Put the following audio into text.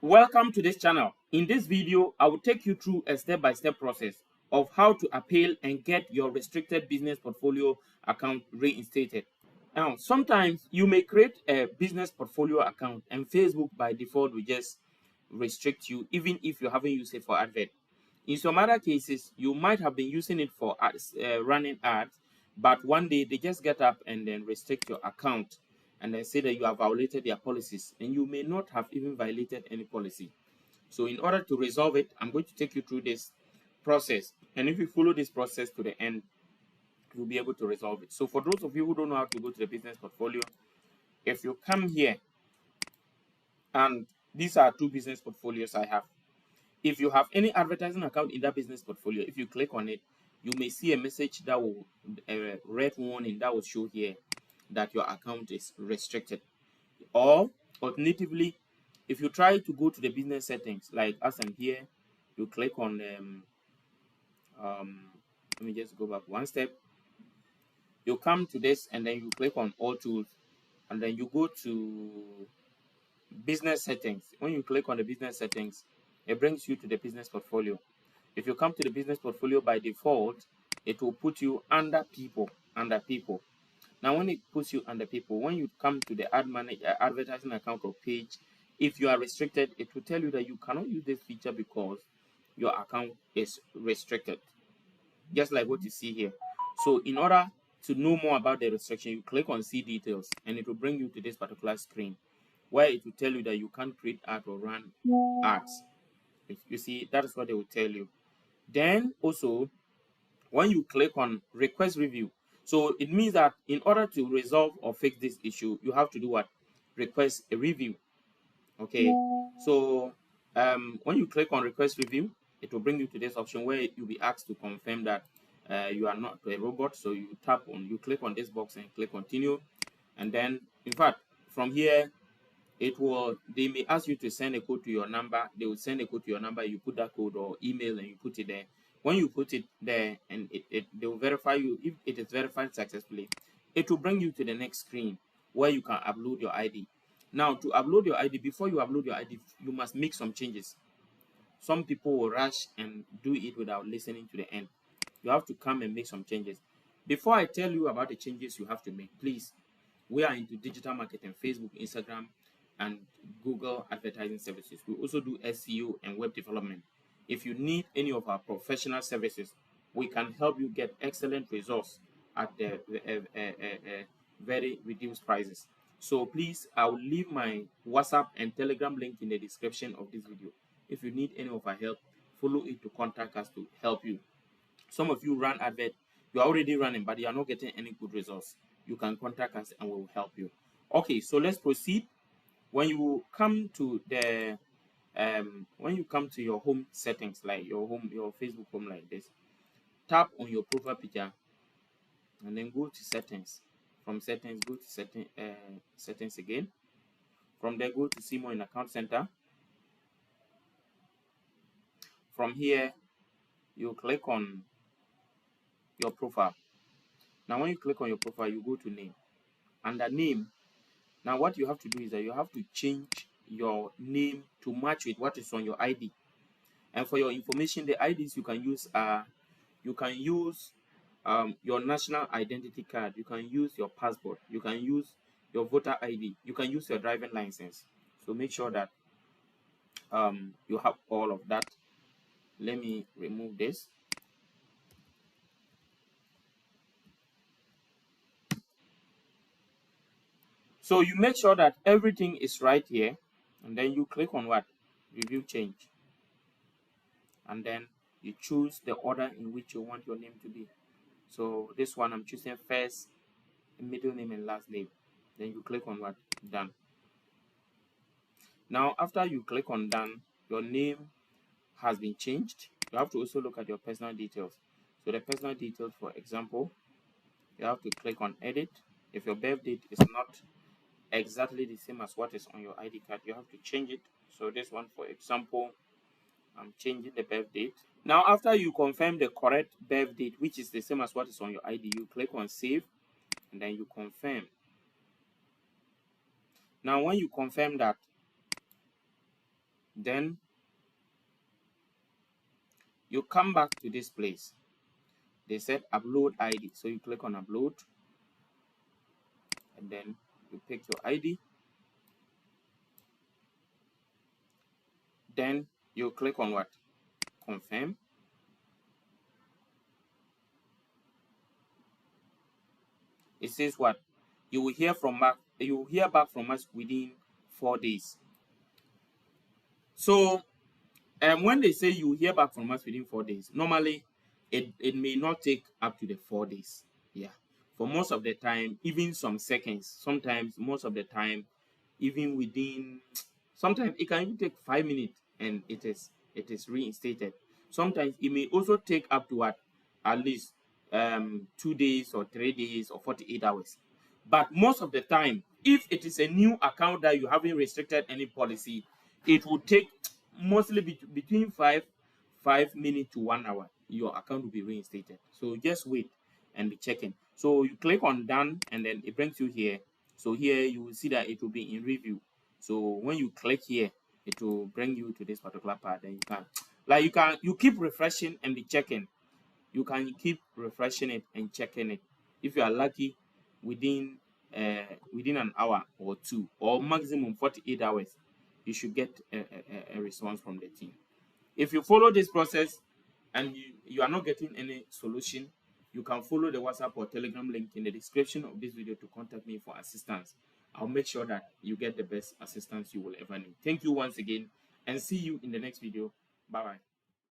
Welcome to this channel. In this video, I will take you through a step-by-step process of how to appeal and get your restricted business portfolio account reinstated. Now, sometimes you may create a business portfolio account and Facebook by default will just restrict you even if you haven't used it for advert. In some other cases, you might have been using it for ads, running ads, but one day they just get up and then restrict your account and then say that you have violated their policies, and you may not have even violated any policy. So in order to resolve it, I'm going to take you through this process, and if you follow this process to the end, you'll be able to resolve it. So for those of you who don't know how to go to the business portfolio, if you come here, and these are two business portfolios I have. If you have any advertising account in that business portfolio, if you click on it, you may see a message that will, a red warning that will show here that your account is restricted. Or alternatively, if you try to go to the business settings, like as I'm here, you click on let me just go back one step. You come to this and then you click on all tools, and then you go to business settings. When you click on the business settings, it brings you to the business portfolio. If you come to the business portfolio, by default, it will put you under people. Now, when it puts you under people, when you come to the advertising account or page, if you are restricted, it will tell you that you cannot use this feature because your account is restricted, just like what you see here. So in order to know more about the restriction, you click on see details and it will bring you to this particular screen where it will tell you that you can't create ad or run ads. If you see, that is what they will tell you. Then also, when you click on request review, so it means that in order to resolve or fix this issue, you have to do what? Request a review. Okay, so when you click on request review, it will bring you to this option where you'll be asked to confirm that you are not a robot. So you click on this box and click continue, and then in fact from here they may ask you to send a code to your number. They will send a code to your number. You put that code or email and you put it there. When you put it there and they will verify you. If it is verified successfully, it will bring you to the next screen where you can upload your ID. Now, to upload your ID, before you upload your ID, you must make some changes. Some people will rush and do it without listening to the end. You have to come and make some changes. Before I tell you about the changes you have to make, please, we are into digital marketing, Facebook, Instagram, and Google advertising services. We also do SEO and web development. If you need any of our professional services, we can help you get excellent results at the very reduced prices. So please, I will leave my WhatsApp and Telegram link in the description of this video. If you need any of our help, follow it to contact us to help you. Some of you run advert, you are already running, but you are not getting any good results. You can contact us and we will help you. Okay, so let's proceed. When you come to the your home settings, like your Facebook home like this, tap on your profile picture and then go to settings. From settings, go to settings again. From there, go to see more in account center. From here, you click on your profile. Now, when you click on your profile, you go to name. Under name, now what you have to do is that you have to change your name to match with what is on your ID. And for your information, the IDs you can use are your national identity card, you can use your passport, you can use your voter ID, you can use your driving license. So make sure that you have all of that. Let me remove this. So you make sure that everything is right here, and then you click on what? Review change. And then you choose the order in which you want your name to be. So this one I'm choosing first, middle name, and last name. Then you click on what? Done. Now after you click on done, your name has been changed. You have to also look at your personal details. So the personal details, for example, you have to click on edit. If your birth date is not exactly the same as what is on your ID card, you have to change it. So this one, for example, I'm changing the birth date. Now after you confirm the correct birth date, which is the same as what is on your ID, you click on save and then you confirm. Now when you confirm that, Then you come back to this place. They said upload ID, so you click on upload, and then you pick your ID. Then you click on what? Confirm. It says what? You will hear back from us within 4 days. So when they say you hear back from us within 4 days, normally it may not take up to the 4 days. Yeah. For most of the time, even some seconds, sometimes most of the time, even within, sometimes it can even take 5 minutes and it is reinstated. Sometimes it may also take up to at least 2 days or 3 days or 48 hours. But most of the time, if it is a new account that you haven't restricted any policy, it will take mostly between 5 minutes to 1 hour. Your account will be reinstated. So just wait and be checking. So you click on done and then it brings you here. So here you will see that it will be in review. So when you click here, it will bring you to this particular part. Then you keep refreshing and be checking. You can keep refreshing it and checking it. If you are lucky, within within an hour or two, or maximum 48 hours, you should get a response from the team. If you follow this process and you are not getting any solution, you can follow the WhatsApp or Telegram link in the description of this video to contact me for assistance. I'll make sure that you get the best assistance you will ever need. Thank you once again, and see you in the next video. Bye bye.